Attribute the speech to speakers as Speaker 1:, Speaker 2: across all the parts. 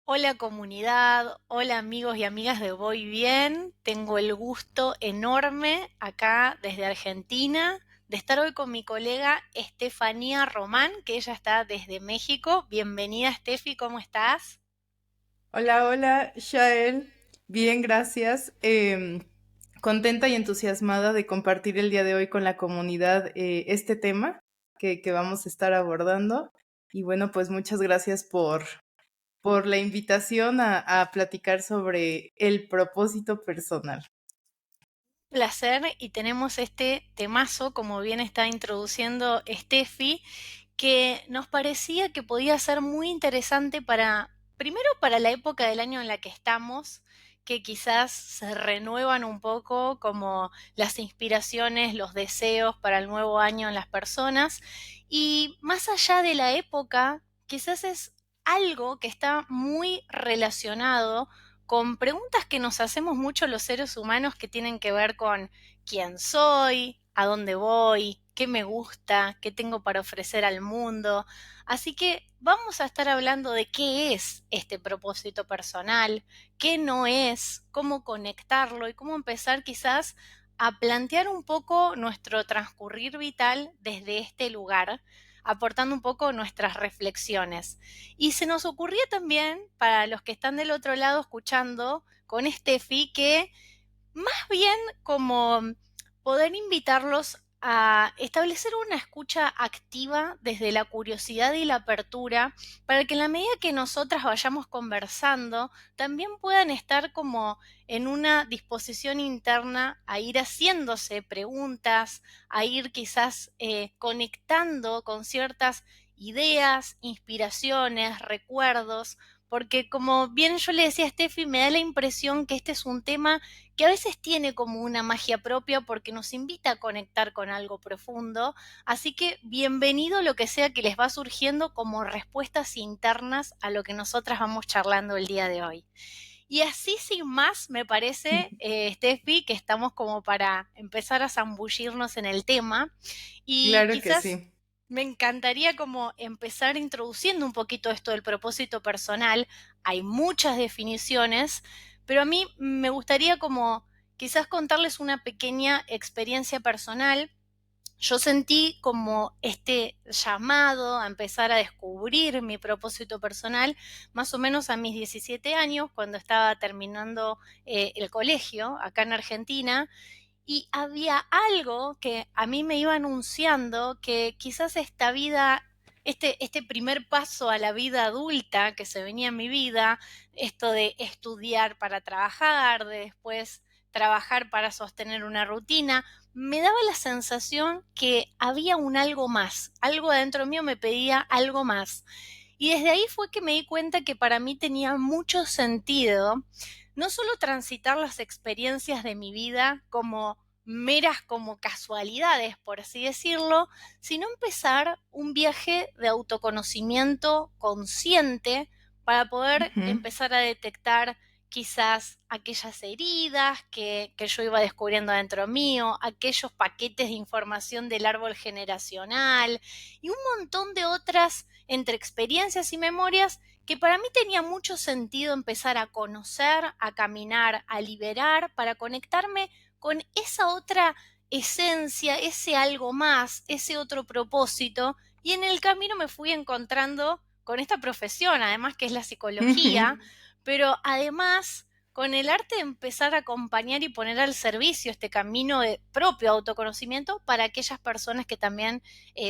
Speaker 1: Hola comunidad, hola amigos y amigas de Voy Bien. Tengo el gusto enorme acá desde Argentina de estar hoy con mi colega Estefanía Román, que ella está desde México. Bienvenida Estefi, ¿cómo estás?
Speaker 2: Hola, hola, Shael. Bien, gracias. Contenta y entusiasmada de compartir el día de hoy con la comunidad este tema que vamos a estar abordando. Y bueno, pues muchas gracias por la invitación a platicar sobre el propósito personal.
Speaker 1: Placer y tenemos este temazo, como bien está introduciendo Steffi, que nos parecía que podía ser muy interesante primero para la época del año en la que estamos, que quizás se renuevan un poco como las inspiraciones, los deseos para el nuevo año en las personas, y más allá de la época, quizás es algo que está muy relacionado con preguntas que nos hacemos mucho los seres humanos que tienen que ver con quién soy, a dónde voy, qué me gusta, qué tengo para ofrecer al mundo. Así que vamos a estar hablando de qué es este propósito personal, qué no es, cómo conectarlo y cómo empezar quizás a plantear un poco nuestro transcurrir vital desde este lugar, aportando un poco nuestras reflexiones. Y se nos ocurría también, para los que están del otro lado escuchando con Steffi, que más bien como poder invitarlos a establecer una escucha activa desde la curiosidad y la apertura para que en la medida que nosotras vayamos conversando, también puedan estar como en una disposición interna a ir haciéndose preguntas, a ir quizás conectando con ciertas ideas, inspiraciones, recuerdos, porque como bien yo le decía a Steffi, me da la impresión que este es un tema que a veces tiene como una magia propia porque nos invita a conectar con algo profundo. Así que bienvenido lo que sea que les va surgiendo como respuestas internas a lo que nosotras vamos charlando el día de hoy. Y así sin más, me parece, Steffi, que estamos como para empezar a zambullirnos en el tema. Y
Speaker 2: Claro que
Speaker 1: quizás
Speaker 2: sí.
Speaker 1: me encantaría como empezar introduciendo un poquito esto del propósito personal. Hay muchas definiciones, pero a mí me gustaría como quizás contarles una pequeña experiencia personal. Yo sentí como este llamado a empezar a descubrir mi propósito personal más o menos a mis 17 años, cuando estaba terminando el colegio acá en Argentina, y había algo que a mí me iba anunciando que quizás esta vida, este primer paso a la vida adulta que se venía en mi vida, esto de estudiar para trabajar, de después trabajar para sostener una rutina, me daba la sensación que había un algo más, algo adentro mío me pedía algo más. Y desde ahí fue que me di cuenta que para mí tenía mucho sentido no solo transitar las experiencias de mi vida como meras como casualidades, por así decirlo, sino empezar un viaje de autoconocimiento consciente para poder
Speaker 2: Ujú.
Speaker 1: empezar a detectar quizás aquellas heridas que yo iba descubriendo dentro mío, aquellos paquetes de información del árbol generacional y un montón de otras entre experiencias y memorias que para mí tenía mucho sentido empezar a conocer, a caminar, a liberar, para conectarme con esa otra esencia, ese algo más, ese otro propósito. Y en el camino me fui encontrando con esta profesión, además que es la psicología, pero además con el arte de empezar a acompañar y poner al servicio este camino de propio autoconocimiento para aquellas personas que también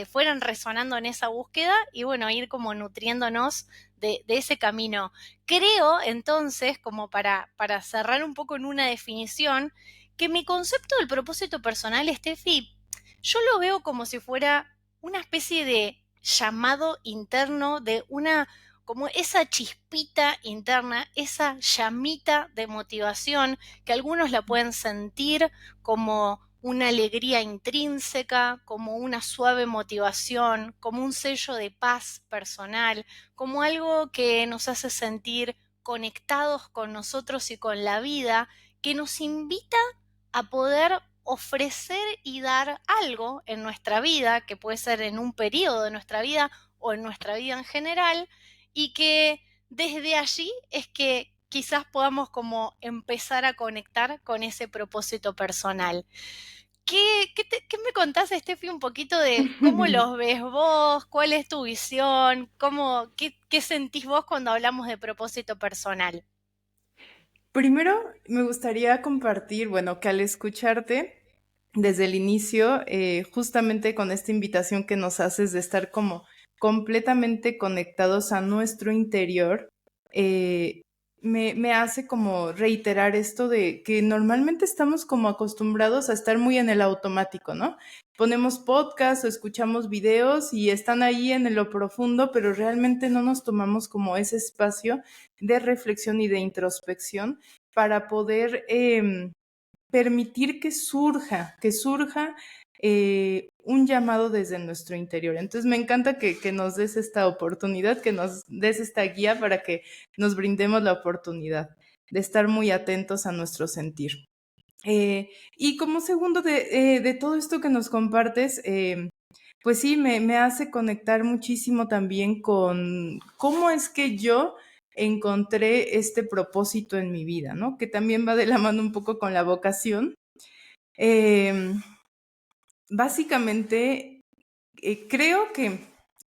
Speaker 1: fueran resonando en esa búsqueda y bueno, ir como nutriéndonos de ese camino. Creo entonces, como para cerrar un poco en una definición, que mi concepto del propósito personal, Steffi, yo lo veo como si fuera una especie de llamado interno de una como esa chispita interna, esa llamita de motivación que algunos la pueden sentir como una alegría intrínseca, como una suave motivación, como un sello de paz personal, como algo que nos hace sentir conectados con nosotros y con la vida, que nos invita a poder ofrecer y dar algo en nuestra vida, que puede ser en un periodo de nuestra vida o en nuestra vida en general, y que desde allí es que quizás podamos como empezar a conectar con ese propósito personal. ¿Qué me contás, Steffi, un poquito de cómo los ves vos? ¿Cuál es tu visión? ¿Qué sentís vos cuando hablamos de propósito personal?
Speaker 2: Primero, me gustaría compartir, bueno, que al escucharte desde el inicio, justamente con esta invitación que nos haces de estar como completamente conectados a nuestro interior, eh, me hace como reiterar esto de que normalmente estamos como acostumbrados a estar muy en el automático, ¿no? Ponemos podcast o escuchamos videos y están ahí en lo profundo, pero realmente no nos tomamos como ese espacio de reflexión y de introspección para poder permitir que surja un llamado desde nuestro interior. Entonces me encanta que nos des esta oportunidad, que nos des esta guía para que nos brindemos la oportunidad de estar muy atentos a nuestro sentir. Y como segundo de todo esto que nos compartes, pues sí, me hace conectar muchísimo también con cómo es que yo encontré este propósito en mi vida, ¿no? Que también va de la mano un poco con la vocación. Eh, Básicamente, creo que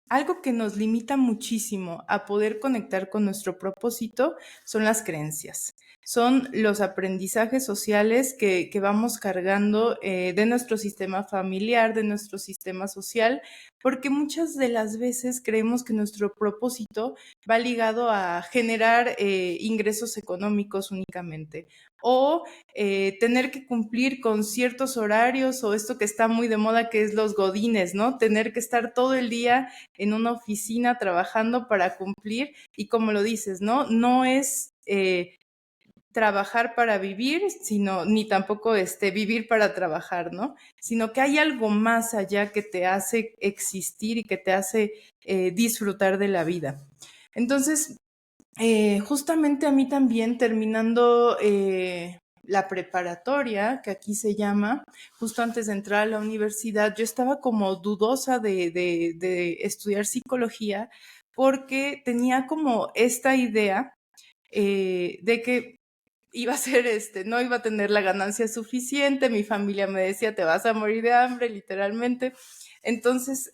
Speaker 2: algo que nos limita muchísimo a poder conectar con nuestro propósito son las creencias. Son los aprendizajes sociales que vamos cargando de nuestro sistema familiar, de nuestro sistema social, porque muchas de las veces creemos que nuestro propósito va ligado a generar ingresos económicos únicamente o tener que cumplir con ciertos horarios o esto que está muy de moda que es los godines, ¿no? Tener que estar todo el día en una oficina trabajando para cumplir y como lo dices, ¿no? No es trabajar para vivir, sino ni tampoco vivir para trabajar, ¿no? Sino que hay algo más allá que te hace existir y que te hace disfrutar de la vida. Entonces, justamente a mí también terminando la preparatoria, que aquí se llama, justo antes de entrar a la universidad, yo estaba como dudosa de estudiar psicología porque tenía como esta idea de que iba a ser no iba a tener la ganancia suficiente, mi familia me decía, te vas a morir de hambre, literalmente. Entonces,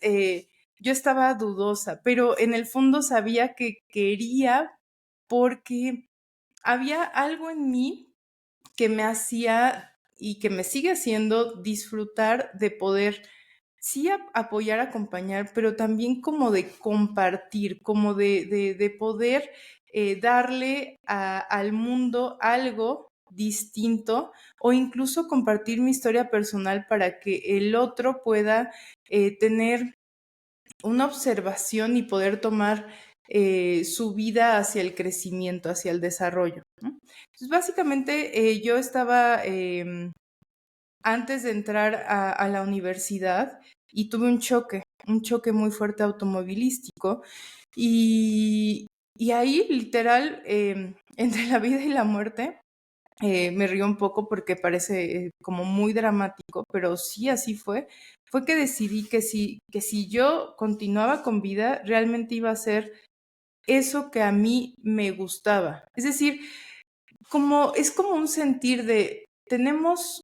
Speaker 2: yo estaba dudosa, pero en el fondo sabía que quería porque había algo en mí que me hacía y que me sigue haciendo disfrutar de poder sí apoyar, acompañar, pero también como de compartir, como de poder darle al mundo algo distinto o incluso compartir mi historia personal para que el otro pueda tener una observación y poder tomar su vida hacia el crecimiento, hacia el desarrollo, ¿no? Entonces, básicamente, yo estaba antes de entrar a la universidad y tuve un choque muy fuerte automovilístico y ahí literal, entre la vida y la muerte, me río un poco porque parece como muy dramático, pero sí así fue que decidí que si yo continuaba con vida, realmente iba a ser eso que a mí me gustaba. Es decir, es como un sentir de, tenemos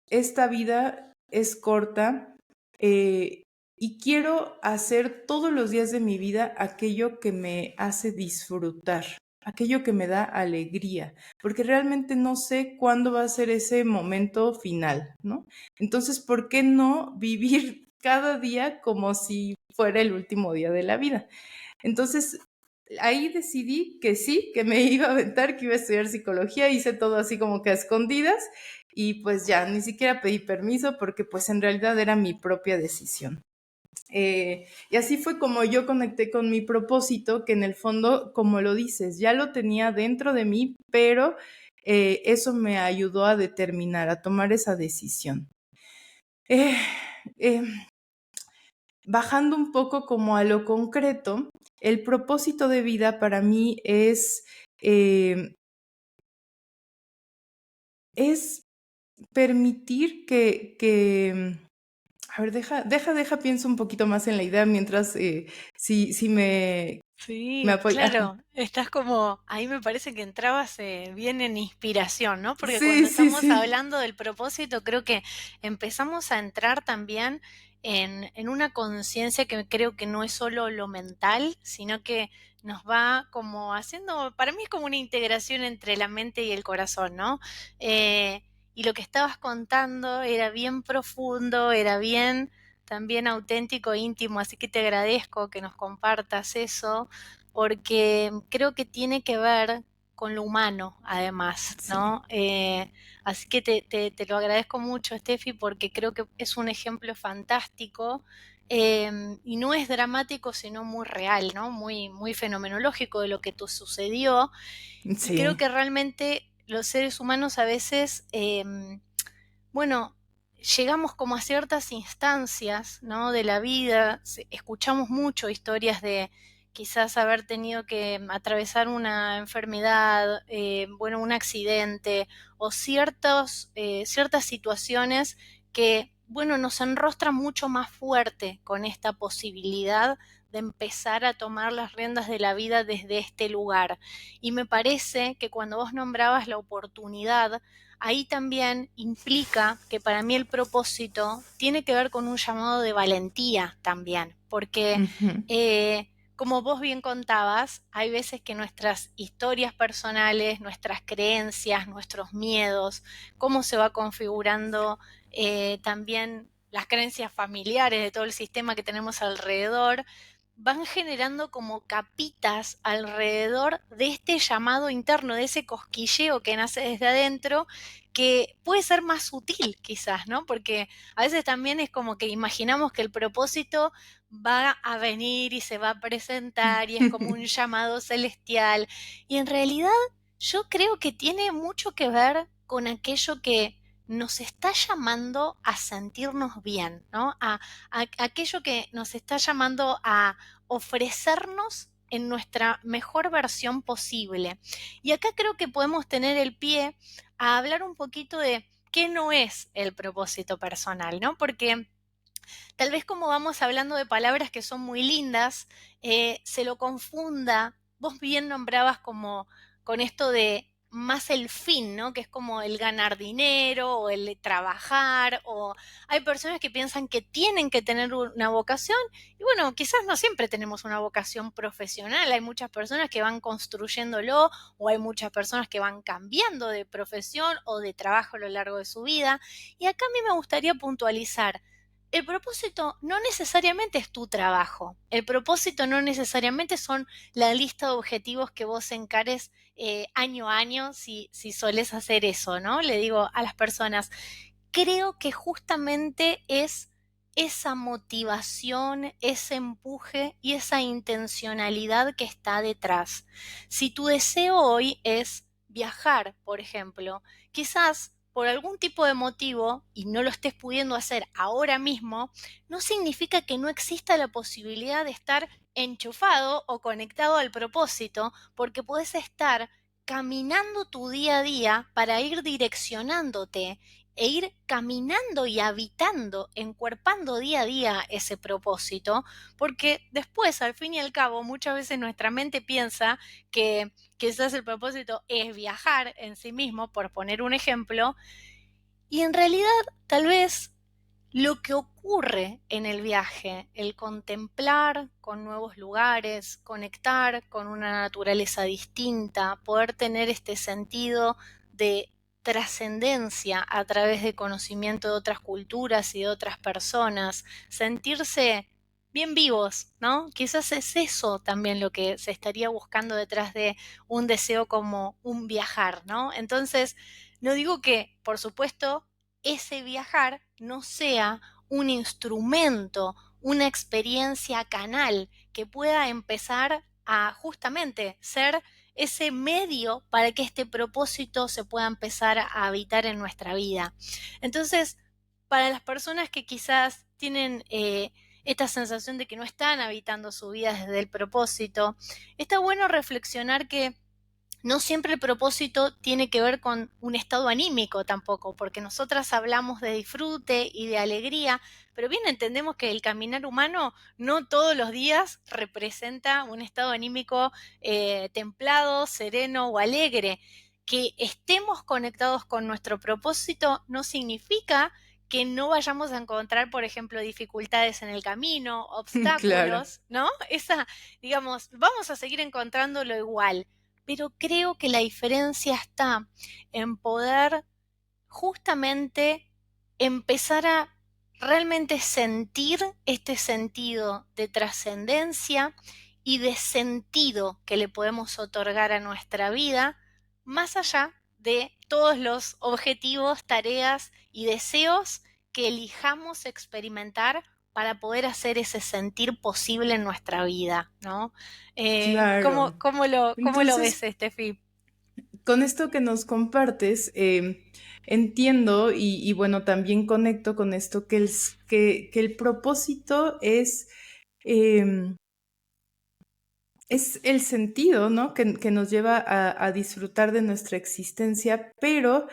Speaker 2: esta vida es corta y quiero hacer todos los días de mi vida aquello que me hace disfrutar, aquello que me da alegría, porque realmente no sé cuándo va a ser ese momento final, ¿no? Entonces, ¿por qué no vivir cada día como si fuera el último día de la vida? Entonces, ahí decidí que sí, que me iba a aventar, que iba a estudiar psicología, hice todo así como que a escondidas y pues ya, ni siquiera pedí permiso porque pues en realidad era mi propia decisión. Y así fue como yo conecté con mi propósito, que en el fondo, como lo dices, ya lo tenía dentro de mí, pero eso me ayudó a determinar, a tomar esa decisión. Eh, eh, Bajando un poco como a lo concreto, el propósito de vida para mí es permitir que A ver, pienso un poquito más en la idea mientras, si me
Speaker 1: Sí,
Speaker 2: apoya. Ajá.
Speaker 1: claro, estás como, ahí me parece que entrabas bien en inspiración, ¿no? Porque cuando
Speaker 2: Sí, sí,
Speaker 1: estamos
Speaker 2: sí.
Speaker 1: hablando del propósito, creo que empezamos a entrar también en una conciencia que creo que no es solo lo mental, sino que nos va como haciendo, para mí es como una integración entre la mente y el corazón, ¿no? Y lo que estabas contando era bien profundo, era bien también auténtico e íntimo, así que te agradezco que nos compartas eso, porque creo que tiene que ver con lo humano, además,
Speaker 2: Sí.
Speaker 1: ¿no? Así que te lo agradezco mucho, Steffi, porque creo que es un ejemplo fantástico y no es dramático, sino muy real, ¿no? Muy, muy fenomenológico de lo que te sucedió. Y creo
Speaker 2: Sí.
Speaker 1: que realmente los seres humanos a veces bueno, llegamos como a ciertas instancias, ¿no? De la vida, escuchamos mucho historias de quizás haber tenido que atravesar una enfermedad, bueno, un accidente o ciertas situaciones que, bueno, nos enrostran mucho más fuerte con esta posibilidad de empezar a tomar las riendas de la vida desde este lugar. Y me parece que cuando vos nombrabas la oportunidad, ahí también implica que para mí el propósito tiene que ver con un llamado de valentía también, porque
Speaker 2: Ujú.
Speaker 1: como vos bien contabas, hay veces que nuestras historias personales, nuestras creencias, nuestros miedos, cómo se va configurando también las creencias familiares de todo el sistema que tenemos alrededor, van generando como capitas alrededor de este llamado interno, de ese cosquilleo que nace desde adentro, que puede ser más sutil quizás, ¿no? Porque a veces también es como que imaginamos que el propósito va a venir y se va a presentar y es como un llamado celestial. Y en realidad yo creo que tiene mucho que ver con aquello que nos está llamando a sentirnos bien, ¿no? A aquello que nos está llamando a ofrecernos en nuestra mejor versión posible. Y acá creo que podemos tener el pie a hablar un poquito de qué no es el propósito personal, ¿no? Porque tal vez como vamos hablando de palabras que son muy lindas, se lo confunda. Vos bien nombrabas como con esto de más el fin, ¿no? Que es como el ganar dinero o el trabajar, o hay personas que piensan que tienen que tener una vocación y bueno, quizás no siempre tenemos una vocación profesional, hay muchas personas que van construyéndolo o hay muchas personas que van cambiando de profesión o de trabajo a lo largo de su vida y acá a mí me gustaría puntualizar el propósito no necesariamente es tu trabajo. El propósito no necesariamente son la lista de objetivos que vos encares año a año si solés hacer eso, ¿no? Le digo a las personas, creo que justamente es esa motivación, ese empuje y esa intencionalidad que está detrás. Si tu deseo hoy es viajar, por ejemplo, quizás por algún tipo de motivo y no lo estés pudiendo hacer ahora mismo, no significa que no exista la posibilidad de estar enchufado o conectado al propósito, porque puedes estar caminando tu día a día para ir direccionándote e ir caminando y habitando, encuerpando día a día ese propósito, porque después, al fin y al cabo, muchas veces nuestra mente piensa que quizás el propósito es viajar en sí mismo, por poner un ejemplo, y en realidad tal vez lo que ocurre en el viaje, el contemplar con nuevos lugares, conectar con una naturaleza distinta, poder tener este sentido de trascendencia a través de conocimiento de otras culturas y de otras personas, sentirse bien vivos, ¿no? Quizás es eso también lo que se estaría buscando detrás de un deseo como un viajar, ¿no? Entonces, no digo que, por supuesto, ese viajar no sea un instrumento, una experiencia canal que pueda empezar a justamente ser ese medio para que este propósito se pueda empezar a habitar en nuestra vida. Entonces, para las personas que quizás tienen esta sensación de que no están habitando su vida desde el propósito, está bueno reflexionar que No siempre el propósito tiene que ver con un estado anímico tampoco, porque nosotras hablamos de disfrute y de alegría, pero bien entendemos que el caminar humano no todos los días representa un estado anímico templado, sereno o alegre. Que estemos conectados con nuestro propósito no significa que no vayamos a encontrar, por ejemplo, dificultades en el camino,
Speaker 2: Claro,
Speaker 1: obstáculos, ¿no? Digamos, vamos a seguir encontrándolo igual, pero creo que la diferencia está en poder justamente empezar a realmente sentir este sentido de trascendencia y de sentido que le podemos otorgar a nuestra vida, más allá de todos los objetivos, tareas y deseos que elijamos experimentar para poder hacer ese sentir posible en nuestra vida, ¿no?
Speaker 2: claro.
Speaker 1: Cómo lo
Speaker 2: Entonces,
Speaker 1: ves, Estefi?
Speaker 2: con esto que nos compartes, entiendo y bueno, también conecto con esto que el propósito em, es el sentido, ¿no? Que nos lleva a disfrutar de nuestra existencia, pero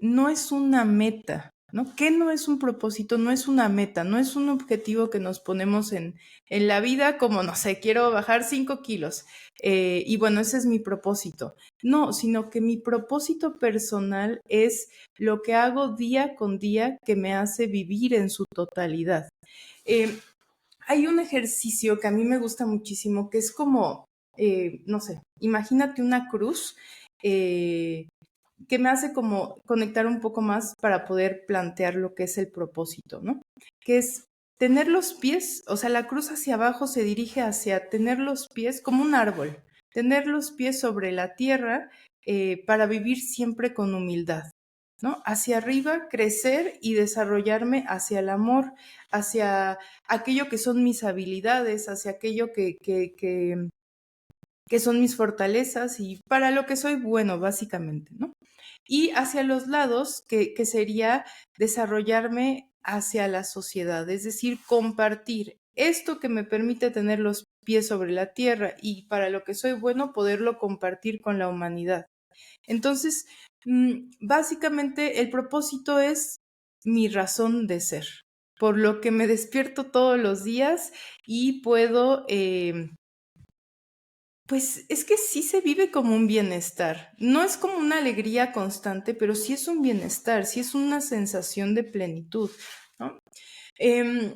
Speaker 2: no es una meta, ¿no? ¿Qué no es un propósito? No es una meta, no es un objetivo que nos ponemos en la vida como, no sé, quiero bajar 5 kilos y bueno, ese es mi propósito. No, sino que mi propósito personal es lo que hago día con día que me hace vivir en su totalidad. Eh, Hay un ejercicio que a mí me gusta muchísimo, que es como, no sé, imagínate una cruz eh, que me hace como conectar un poco más para poder plantear lo que es el propósito, ¿no? Que es tener los pies, o sea, la cruz hacia abajo se dirige hacia tener los pies como un árbol, tener los pies sobre la tierra para vivir siempre con humildad, ¿no? Hacia arriba, crecer y desarrollarme hacia el amor, hacia aquello que son mis habilidades, hacia aquello que son mis fortalezas y para lo que soy bueno, básicamente, ¿no? Y hacia los lados, que sería desarrollarme hacia la sociedad, es decir, compartir esto que me permite tener los pies sobre la tierra y para lo que soy bueno, poderlo compartir con la humanidad. Entonces, básicamente el propósito es mi razón de ser, por lo que me despierto todos los días y puedo, pues es que sí se vive como un bienestar. No es como una alegría constante, pero sí es un bienestar, sí es una sensación de plenitud, ¿no? Em,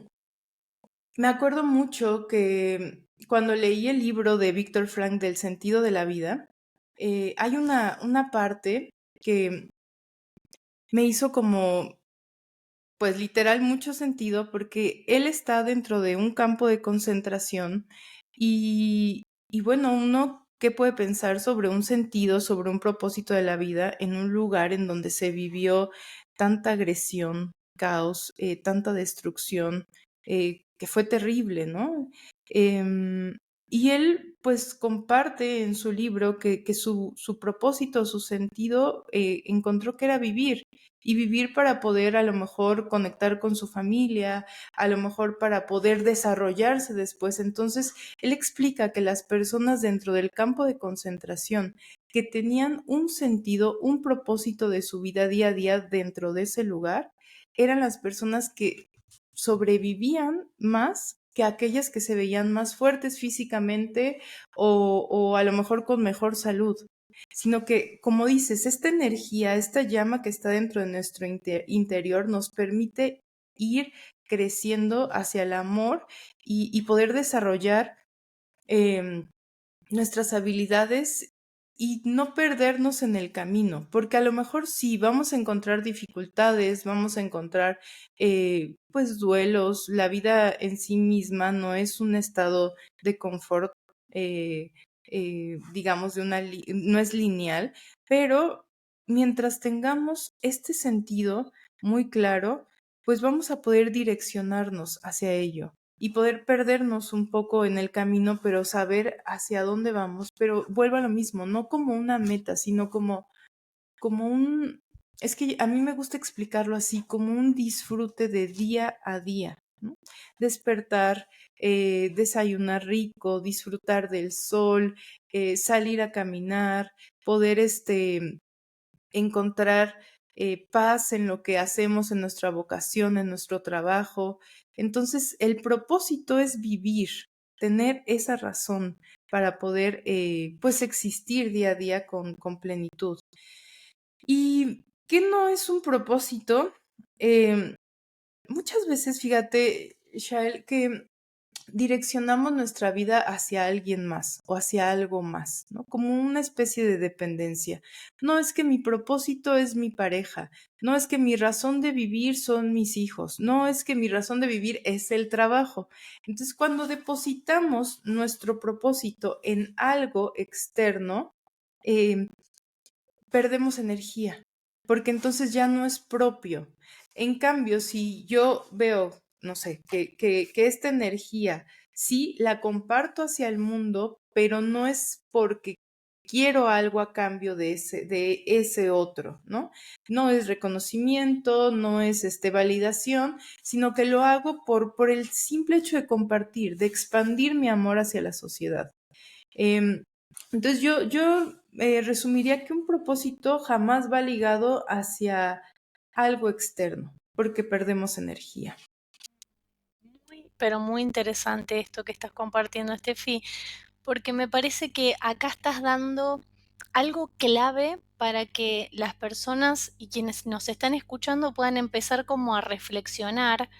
Speaker 2: Me acuerdo mucho que cuando leí el libro de Víctor Frank del sentido de la vida, hay una parte que me hizo como, pues literal, mucho sentido porque él está dentro de un campo de concentración y bueno, uno, ¿qué puede pensar sobre un sentido, sobre un propósito de la vida en un lugar en donde se vivió tanta agresión, caos, tanta destrucción, que fue terrible, ¿no? Em, y él, pues, comparte en su libro que su propósito, su sentido, encontró que era vivir y vivir para poder a lo mejor conectar con su familia, a lo mejor para poder desarrollarse después. Entonces, él explica que las personas dentro del campo de concentración que tenían un sentido, un propósito de su vida día a día dentro de ese lugar, eran las personas que sobrevivían más que aquellas que se veían más fuertes físicamente o a lo mejor con mejor salud, sino que, como dices, esta energía, esta llama que está dentro de nuestro interior nos permite ir creciendo hacia el amor y poder desarrollar em, nuestras habilidades y no perdernos en el camino, porque a lo mejor sí vamos a encontrar dificultades, vamos a encontrar pues duelos, la vida en sí misma no es un estado de confort, eh, digamos, no es lineal, pero mientras tengamos este sentido muy claro, pues vamos a poder direccionarnos hacia ello y poder perdernos un poco en el camino, pero saber hacia dónde vamos. Pero vuelvo a lo mismo, no como una meta, sino como un, es que a mí me gusta explicarlo así, como un disfrute de día a día, ¿no? Despertar, desayunar rico, disfrutar del sol, salir a caminar, poder encontrar paz en lo que hacemos, en nuestra vocación, en nuestro trabajo. Entonces, el propósito es vivir, tener esa razón para poder, pues, existir día a día con plenitud. ¿Y qué no es un propósito? Muchas veces, fíjate, Shael, que direccionamos nuestra vida hacia alguien más o hacia algo más, ¿no? Como una especie de dependencia. No es que mi propósito es mi pareja, no es que mi razón de vivir son mis hijos, no es que mi razón de vivir es el trabajo. Entonces, cuando depositamos nuestro propósito en algo externo, eh, perdemos energía, porque entonces ya no es propio. En cambio, si yo veo, no sé, que esta energía sí la comparto hacia el mundo, pero no es porque quiero algo a cambio de ese otro, ¿no? No es reconocimiento, no es validación, sino que lo hago por el simple hecho de compartir, de expandir mi amor hacia la sociedad. Em, entonces yo resumiría que un propósito jamás va ligado hacia algo externo, porque perdemos energía.
Speaker 1: Muy, pero muy interesante esto que estás compartiendo, Estefi, porque me parece que acá estás dando algo clave para que las personas y quienes nos están escuchando puedan empezar como a reflexionar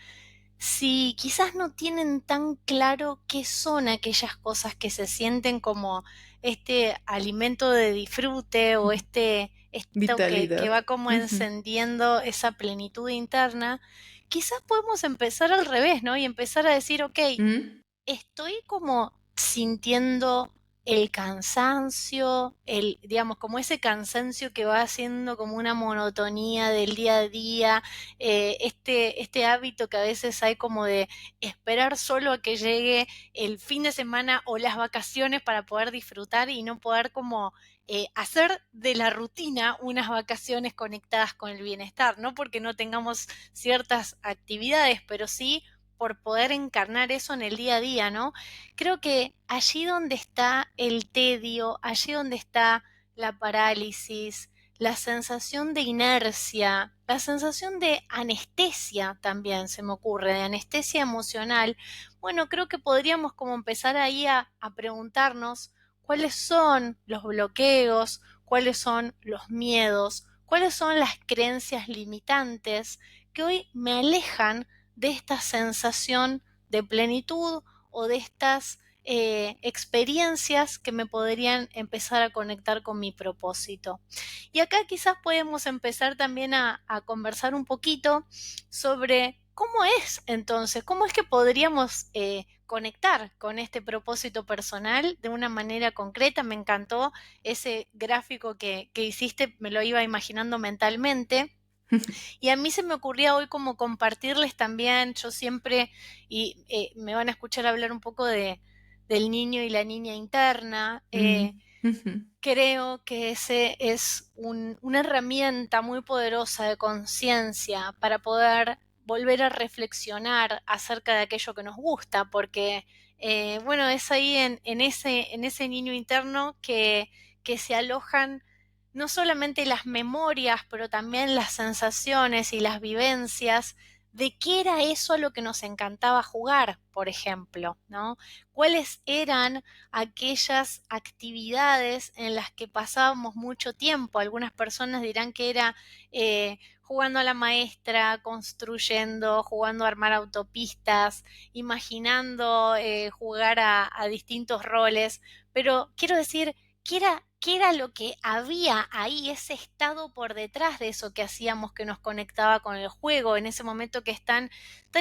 Speaker 1: si quizás no tienen tan claro qué son aquellas cosas que se sienten como este alimento de disfrute o esto que
Speaker 2: Vitalidad.
Speaker 1: va como
Speaker 2: Ujú.
Speaker 1: encendiendo esa plenitud interna, quizás podemos empezar al revés, ¿no? Y empezar a decir, ok,
Speaker 2: ¿Mm?
Speaker 1: estoy como sintiendo el cansancio, digamos, como ese cansancio que va haciendo como una monotonía del día a día, este hábito que a veces hay como de esperar solo a que llegue el fin de semana o las vacaciones para poder disfrutar y no poder como hacer de la rutina unas vacaciones conectadas con el bienestar, no porque no tengamos ciertas actividades, pero sí por poder encarnar eso en el día a día, ¿no? Creo que allí donde está el tedio, allí donde está la parálisis, la sensación de inercia, la sensación de anestesia también se me ocurre, de anestesia emocional, bueno, creo que podríamos como empezar ahí a preguntarnos cuáles son los bloqueos, cuáles son los miedos, cuáles son las creencias limitantes que hoy me alejan de esta sensación de plenitud o de estas experiencias que me podrían empezar a conectar con mi propósito. Y acá quizás podemos empezar también a conversar un poquito sobre cómo es entonces, cómo es que podríamos conectar con este propósito personal de una manera concreta. Me encantó ese gráfico que hiciste, me lo iba imaginando mentalmente. Y a mí se me ocurría hoy como compartirles también, yo siempre, y me van a escuchar hablar un poco del niño y la niña interna,
Speaker 2: Mm, ujú,
Speaker 1: creo que ese es una herramienta muy poderosa de conciencia para poder volver a reflexionar acerca de aquello que nos gusta, porque, bueno, es ahí en ese niño interno que se alojan no solamente las memorias, pero también las sensaciones y las vivencias de qué era eso a lo que nos encantaba jugar, por ejemplo, ¿no? ¿Cuáles eran aquellas actividades en las que pasábamos mucho tiempo? Algunas personas dirán que era jugando a la maestra, construyendo, jugando a armar autopistas, imaginando jugar a distintos roles, pero quiero decir, qué era lo que había ahí, ese estado por detrás de eso que hacíamos que nos conectaba con el juego, en ese momento que es tan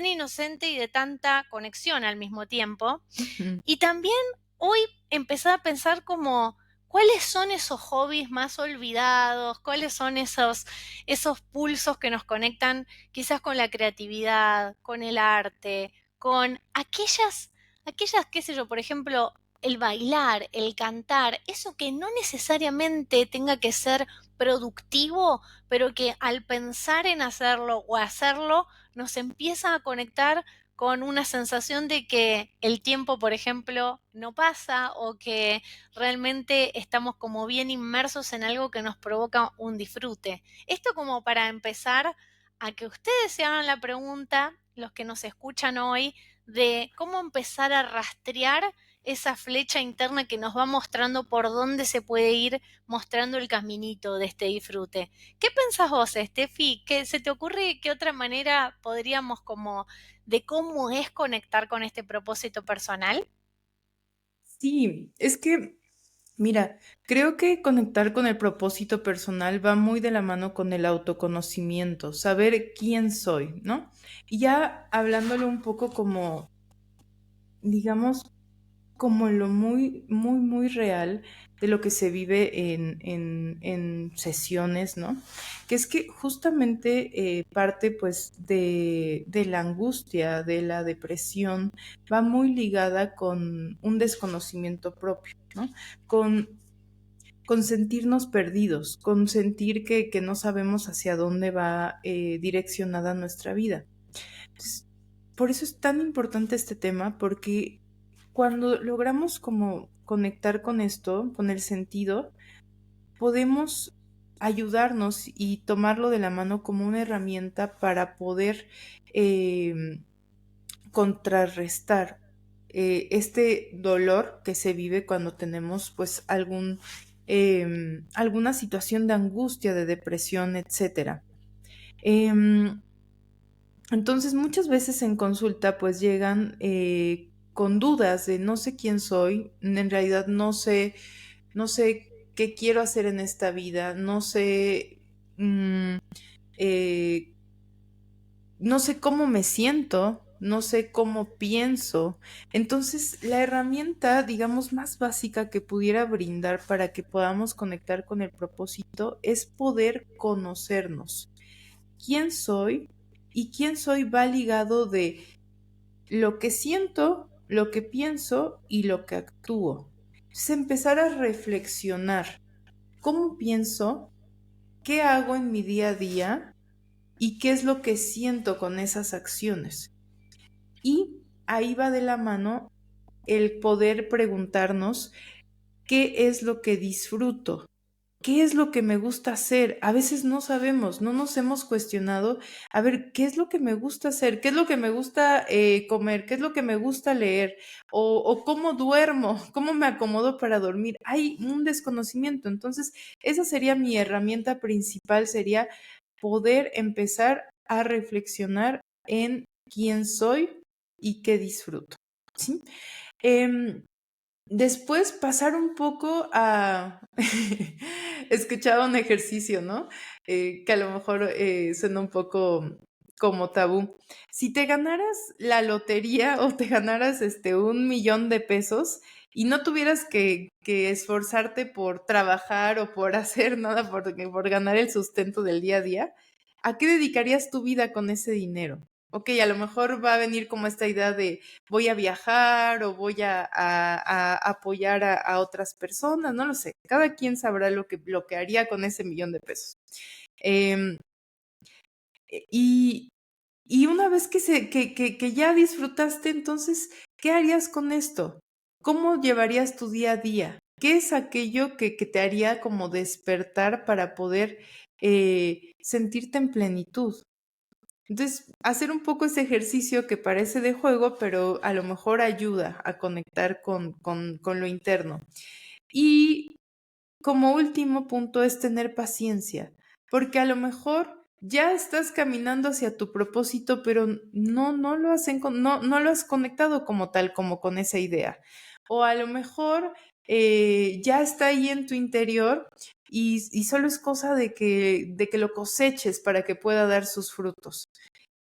Speaker 1: inocente y de tanta conexión al mismo tiempo?
Speaker 2: ujú.
Speaker 1: Y también hoy empecé a pensar como cuáles son esos hobbies más olvidados, cuáles son esos pulsos que nos conectan quizás con la creatividad, con el arte, con aquellas, qué sé yo, por ejemplo, el bailar, el cantar, eso que no necesariamente tenga que ser productivo, pero que al pensar en hacerlo o hacerlo nos empieza a conectar con una sensación de que el tiempo, por ejemplo, no pasa o que realmente estamos como bien inmersos en algo que nos provoca un disfrute. Esto como para empezar a que ustedes se hagan la pregunta, los que nos escuchan hoy, de cómo empezar a rastrear esa flecha interna que nos va mostrando por dónde se puede ir mostrando el caminito de este disfrute. ¿Qué pensás vos, Steffi? ¿Qué se te ocurre qué otra manera podríamos como de cómo es conectar con este propósito personal?
Speaker 2: Sí, es que, mira, creo que conectar con el propósito personal va muy de la mano con el autoconocimiento, saber quién soy, ¿no? Y ya hablándolo un poco como, digamos, como lo muy, muy, muy real de lo que se vive en sesiones, ¿no? Que es que justamente parte pues de la angustia, de la depresión, va muy ligada con un desconocimiento propio, ¿no? Con, con sentirnos perdidos, con sentir que no sabemos hacia dónde va direccionada nuestra vida. Entonces, por eso es tan importante este tema, porque cuando logramos como conectar con esto, con el sentido, podemos ayudarnos y tomarlo de la mano como una herramienta para poder contrarrestar este dolor que se vive cuando tenemos pues alguna situación de angustia, de depresión, etcétera. Em, entonces, muchas veces en consulta, pues llegan con dudas de no sé quién soy, en realidad no sé qué quiero hacer en esta vida, eh, no sé cómo me siento, no sé cómo pienso. Entonces, la herramienta, digamos, más básica que pudiera brindar para que podamos conectar con el propósito es poder conocernos. ¿Quién soy? Y quién soy va ligado de lo que siento, lo que pienso y lo que actúo. Es empezar a reflexionar cómo pienso, qué hago en mi día a día y qué es lo que siento con esas acciones. Y ahí va de la mano el poder preguntarnos qué es lo que disfruto. ¿Qué es lo que me gusta hacer? A veces no sabemos, no nos hemos cuestionado, a ver, ¿qué es lo que me gusta hacer? ¿Qué es lo que me gusta comer? ¿Qué es lo que me gusta leer? O cómo duermo, cómo me acomodo para dormir. Hay un desconocimiento. Entonces, esa sería mi herramienta principal, sería poder empezar a reflexionar en quién soy y qué disfruto. ¿Sí? Em, Después pasar un poco a escuchaba un ejercicio, ¿no? Que a lo mejor suena un poco como tabú. Si te ganaras la lotería o te ganaras 1 millón de pesos y no tuvieras que esforzarte por trabajar o por hacer nada por ganar el sustento del día a día, ¿a qué dedicarías tu vida con ese dinero? Ok, a lo mejor va a venir como esta idea de voy a viajar o voy a apoyar a otras personas, no lo sé. Cada quien sabrá lo que haría con ese 1 millón de pesos. Em, y, y una vez que ya disfrutaste, entonces, ¿qué harías con esto? ¿Cómo llevarías tu día a día? ¿Qué es aquello que te haría como despertar para poder sentirte en plenitud? Entonces, hacer un poco ese ejercicio que parece de juego, pero a lo mejor ayuda a conectar con lo interno. Y como último punto es tener paciencia, porque a lo mejor ya estás caminando hacia tu propósito, pero no lo has conectado como tal, como con esa idea. O a lo mejor ya está ahí en tu interior y solo es cosa de que lo coseches para que pueda dar sus frutos.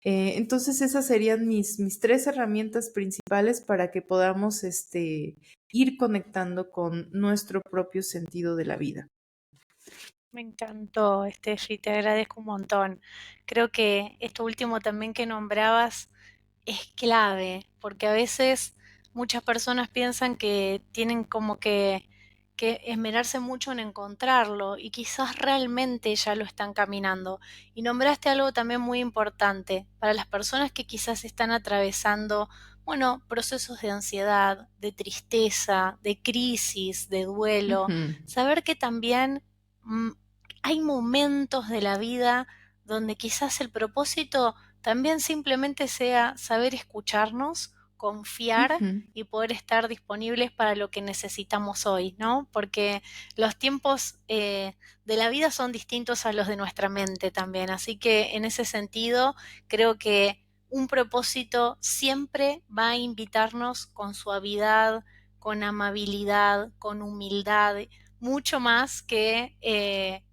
Speaker 2: Entonces esas serían mis 3 herramientas principales para que podamos ir conectando con nuestro propio sentido de la vida.
Speaker 1: Me encantó, Steffi, te agradezco un montón. Creo que esto último también que nombrabas es clave, porque a veces muchas personas piensan que tienen como que que esmerarse mucho en encontrarlo y quizás realmente ya lo están caminando. Y nombraste algo también muy importante para las personas que quizás están atravesando, bueno, procesos de ansiedad, de tristeza, de crisis, de duelo,
Speaker 2: Ujú.
Speaker 1: saber que también mm, hay momentos de la vida donde quizás el propósito también simplemente sea saber escucharnos, confiar
Speaker 2: Ujú.
Speaker 1: y poder estar disponibles para lo que necesitamos hoy, ¿no? Porque los tiempos de la vida son distintos a los de nuestra mente también, así que en ese sentido creo que un propósito siempre va a invitarnos con suavidad, con amabilidad, con humildad, mucho más que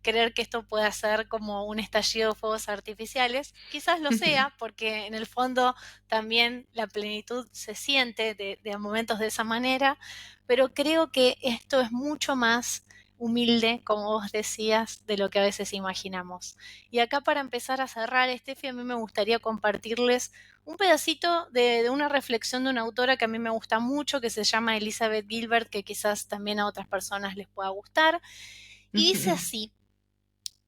Speaker 1: creer que esto pueda ser como un estallido de fuegos artificiales. Quizás lo sea, porque en el fondo también la plenitud se siente de momentos de esa manera, pero creo que esto es mucho más humilde, como vos decías, de lo que a veces imaginamos. Y acá para empezar a cerrar, Estefi, a mí me gustaría compartirles un pedacito de una reflexión de una autora que a mí me gusta mucho, que se llama Elizabeth Gilbert, que quizás también a otras personas les pueda gustar. Y dice
Speaker 2: Ujú.
Speaker 1: así: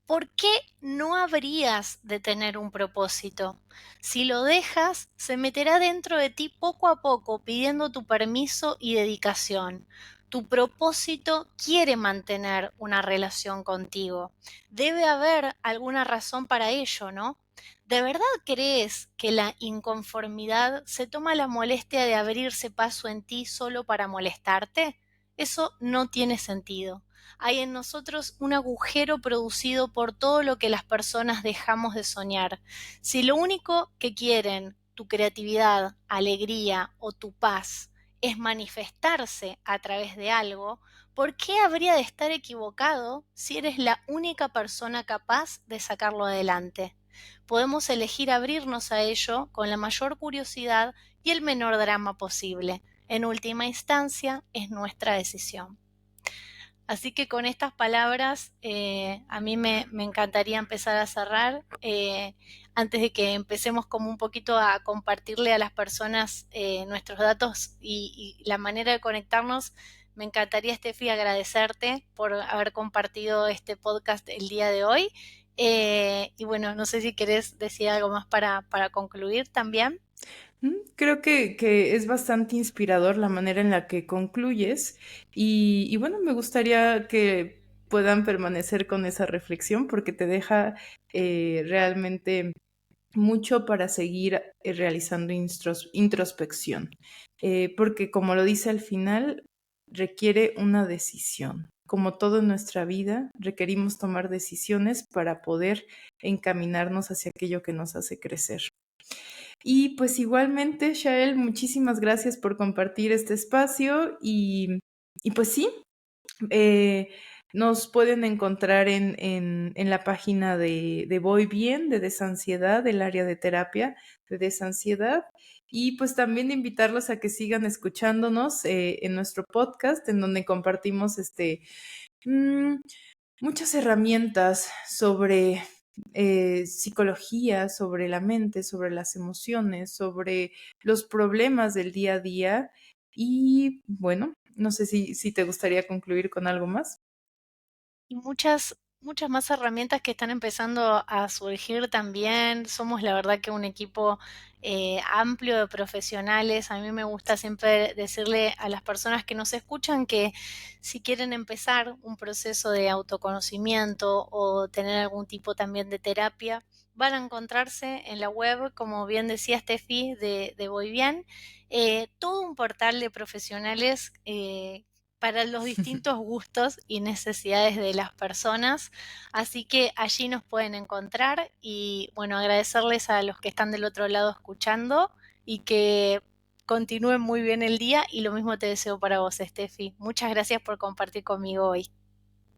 Speaker 1: ¿por qué no habrías de tener un propósito? Si lo dejas, se meterá dentro de ti poco a poco, pidiendo tu permiso y dedicación. Tu propósito quiere mantener una relación contigo. Debe haber alguna razón para ello, ¿no? ¿De verdad crees que la inconformidad se toma la molestia de abrirse paso en ti solo para molestarte? Eso no tiene sentido. Hay en nosotros un agujero producido por todo lo que las personas dejamos de soñar. Si lo único que quieren, tu creatividad, alegría o tu paz, es manifestarse a través de algo, ¿por qué habría de estar equivocado si eres la única persona capaz de sacarlo adelante? Podemos elegir abrirnos a ello con la mayor curiosidad y el menor drama posible. En última instancia, es nuestra decisión. Así que con estas palabras a mí me encantaría empezar a cerrar. Antes de que empecemos como un poquito a compartirle a las personas nuestros datos y la manera de conectarnos, me encantaría, Steffi, agradecerte por haber compartido este podcast el día de hoy. Y bueno, no sé si querés decir algo más para concluir también.
Speaker 2: Creo que es bastante inspirador la manera en la que concluyes y bueno, me gustaría que puedan permanecer con esa reflexión porque te deja realmente mucho para seguir realizando introspección. Porque como lo dice al final, requiere una decisión. Como todo en nuestra vida, requerimos tomar decisiones para poder encaminarnos hacia aquello que nos hace crecer. Y pues igualmente, Shael, muchísimas gracias por compartir este espacio y pues sí, eh, nos pueden encontrar en la página de Voy Bien, de Desansiedad, del área de terapia de desansiedad. Y pues también invitarlos a que sigan escuchándonos en nuestro podcast, en donde compartimos mm, muchas herramientas sobre psicología, sobre la mente, sobre las emociones, sobre los problemas del día a día. Y bueno, no sé si te gustaría concluir con algo más.
Speaker 1: Y muchas más herramientas que están empezando a surgir también. Somos la verdad que un equipo amplio de profesionales. A mí me gusta siempre decirle a las personas que nos escuchan que si quieren empezar un proceso de autoconocimiento o tener algún tipo también de terapia, van a encontrarse en la web, como bien decía Steffi, de Voy Bien, todo un portal de profesionales para los distintos gustos y necesidades de las personas. Así que allí nos pueden encontrar y bueno, agradecerles a los que están del otro lado escuchando y que continúen muy bien el día y lo mismo te deseo para vos, Steffi. Muchas gracias por compartir conmigo hoy.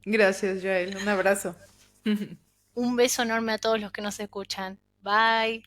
Speaker 2: Gracias, Joel. Un abrazo.
Speaker 1: Un beso enorme a todos los que nos escuchan. Bye.